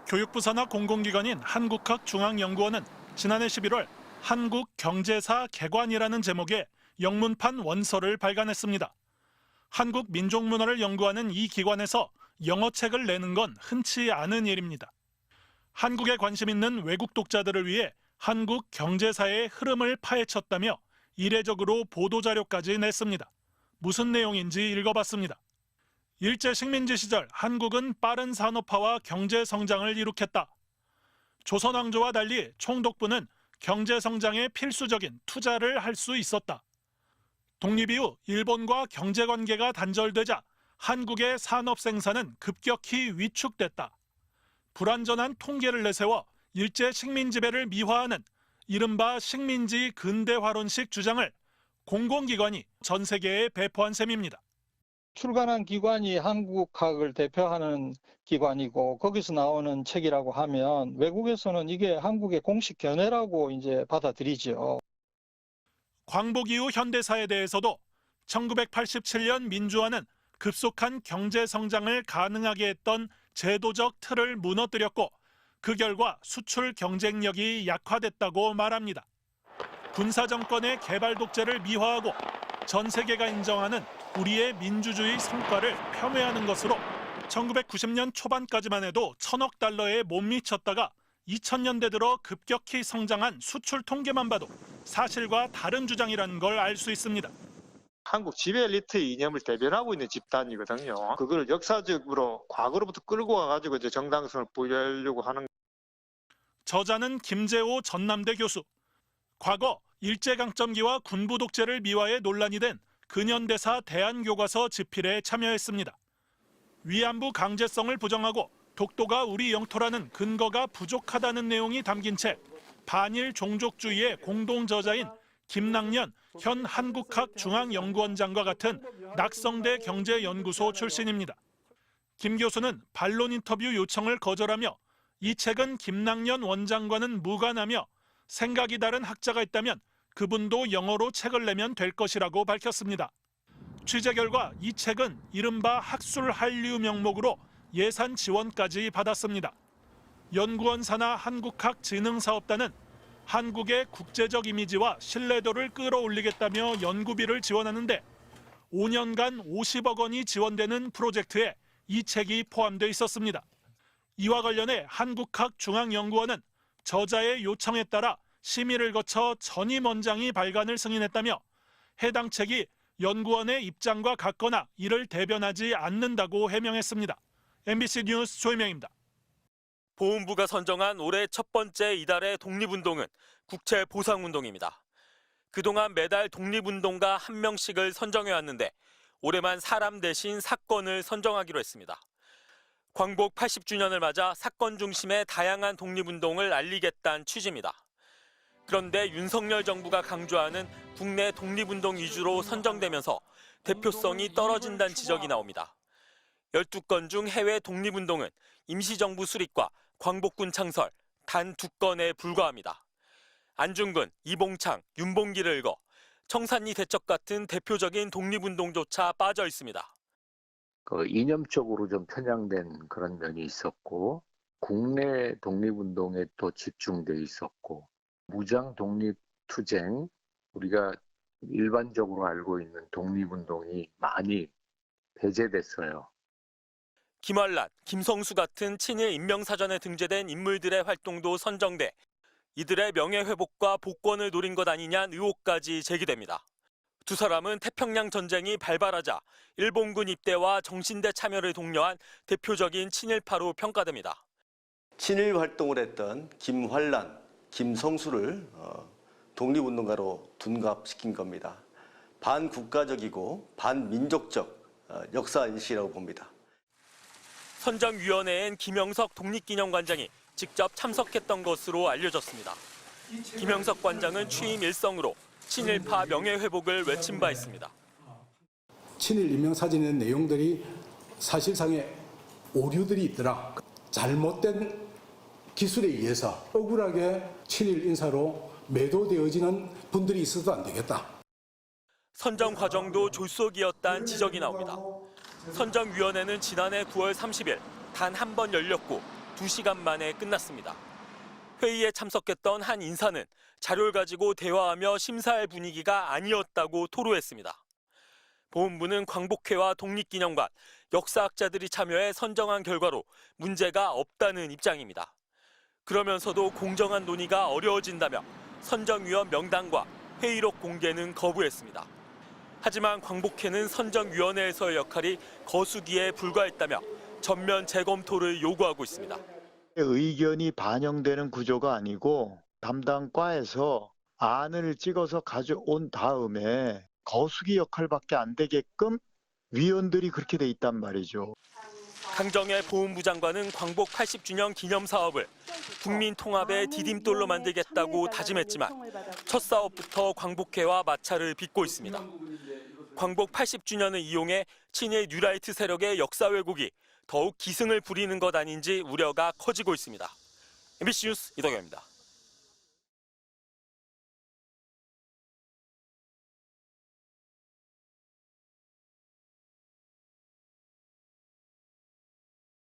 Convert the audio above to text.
교육부 산하 공공기관인 한국학중앙연구원은 지난해 11월 한국경제사 개관이라는 제목의 영문판 원서를 발간했습니다. 한국 민족문화를 연구하는 이 기관에서 영어책을 내는 건 흔치 않은 일입니다. 한국에 관심 있는 외국 독자들을 위해 한국 경제사의 흐름을 파헤쳤다며 이례적으로 보도자료까지 냈습니다. 무슨 내용인지 읽어봤습니다. 일제 식민지 시절 한국은 빠른 산업화와 경제 성장을 이룩했다. 조선 왕조와 달리 총독부는 경제 성장에 필수적인 투자를 할 수 있었다. 독립 이후 일본과 경제 관계가 단절되자 한국의 산업 생산은 급격히 위축됐다. 불완전한 통계를 내세워 일제 식민 지배를 미화하는 이른바 식민지 근대화론식 주장을 공공기관이 전 세계에 배포한 셈입니다. 출간한 기관이 한국학을 대표하는 기관이고 거기서 나오는 책이라고 하면 외국에서는 이게 한국의 공식 견해라고 이제 받아들이죠. 광복 이후 현대사에 대해서도 1987년 민주화는 급속한 경제 성장을 가능하게 했던 제도적 틀을 무너뜨렸고 그 결과 수출 경쟁력이 약화됐다고 말합니다. 군사 정권의 개발 독재를 미화하고 전 세계가 인정하는 우리의 민주주의 성과를 폄훼하는 것으로 1990년 초반까지만 해도 1,000억 달러에 못 미쳤다가 2000년대 들어 급격히 성장한 수출 통계만 봐도 사실과 다른 주장이라는 걸 알 수 있습니다. 한국 지배 엘리트의 이념을 대변하고 있는 집단이거든요. 그걸 역사적으로 과거로부터 끌고 와가지고 이제 정당성을 부여하려고 하는. 저자는 김재호 전남대 교수. 과거 일제강점기와 군부 독재를 미화해 논란이 된 근현대사 대한교과서 집필에 참여했습니다. 위안부 강제성을 부정하고 독도가 우리 영토라는 근거가 부족하다는 내용이 담긴 책 반일 종족주의의 공동 저자인 김낙년 현 한국학중앙연구원장과 같은 낙성대 경제연구소 출신입니다. 김 교수는 반론 인터뷰 요청을 거절하며 이 책은 김낙년 원장과는 무관하며 생각이 다른 학자가 있다면 그분도 영어로 책을 내면 될 것이라고 밝혔습니다. 취재 결과 이 책은 이른바 학술 한류 명목으로 예산 지원까지 받았습니다. 연구원 산하 한국학진흥사업단은 한국의 국제적 이미지와 신뢰도를 끌어올리겠다며 연구비를 지원하는데 5년간 50억 원이 지원되는 프로젝트에 이 책이 포함돼 있었습니다. 이와 관련해 한국학중앙연구원은 저자의 요청에 따라 심의를 거쳐 전임 원장이 발간을 승인했다며 해당 책이 연구원의 입장과 같거나 이를 대변하지 않는다고 해명했습니다. MBC 뉴스 조희명입니다. 보훈부가 선정한 올해 첫 번째 이달의 독립운동은 국채보상운동입니다. 그동안 매달 독립운동가 한 명씩을 선정해왔는데 올해만 사람 대신 사건을 선정하기로 했습니다. 광복 80주년을 맞아 사건 중심의 다양한 독립운동을 알리겠다는 취지입니다. 그런데 윤석열 정부가 강조하는 국내 독립운동 위주로 선정되면서 대표성이 떨어진다는 지적이 나옵니다. 12건 중 해외 독립운동은 임시정부 수립과 광복군 창설 단 2건에 불과합니다. 안중근, 이봉창, 윤봉기를 읽어 청산리 대첩 같은 대표적인 독립운동조차 빠져 있습니다. 이념적으로 좀 편향된 그런 면이 있었고 국내 독립운동에 또 집중돼 있었고 무장 독립투쟁, 우리가 일반적으로 알고 있는 독립운동이 많이 배제됐어요. 김환란, 김성수 같은 친일 인명사전에 등재된 인물들의 활동도 선정돼 이들의 명예회복과 복권을 노린 것 아니냐는 의혹까지 제기됩니다. 두 사람은 태평양 전쟁이 발발하자 일본군 입대와 정신대 참여를 독려한 대표적인 친일파로 평가됩니다. 친일 활동을 했던 김환란, 김성수를 독립운동가로 둔갑시킨 겁니다. 반국가적이고 반민족적 역사인식이라고 봅니다. 선정위원회엔 김영석 독립기념관장이 직접 참석했던 것으로 알려졌습니다. 김영석 관장은 취임 일성으로 친일파 명예회복을 외친 바 있습니다. 친일 인명사진의 내용들이 사실상의 오류들이 있더라. 잘못된 기술에 의해서 억울하게 친일 인사로 매도되어지는 분들이 있어도 안 되겠다. 선정 과정도 졸속이었다는 지적이 나옵니다. 선정위원회는 지난해 9월 30일 단 한 번 열렸고 2시간 만에 끝났습니다. 회의에 참석했던 한 인사는 자료를 가지고 대화하며 심사할 분위기가 아니었다고 토로했습니다. 보훈부는 광복회와 독립기념관, 역사학자들이 참여해 선정한 결과로 문제가 없다는 입장입니다. 그러면서도 공정한 논의가 어려워진다며 선정위원 명단과 회의록 공개는 거부했습니다. 하지만 광복회는 선정위원회에서의 역할이 거수기에 불과했다며 전면 재검토를 요구하고 있습니다. 의견이 반영되는 구조가 아니고 담당 과에서 안을 찍어서 가져온 다음에 거수기 역할밖에 안 되게끔 위원들이 그렇게 돼 있단 말이죠. 강정의 보훈부 장관은 광복 80주년 기념 사업을 국민 통합의 디딤돌로 만들겠다고 다짐했지만 첫 사업부터 광복회와 마찰을 빚고 있습니다. 광복 80주년을 이용해 친일 뉴라이트 세력의 역사 왜곡이 더욱 기승을 부리는 것 아닌지 우려가 커지고 있습니다. MBC 뉴스 이덕영입니다.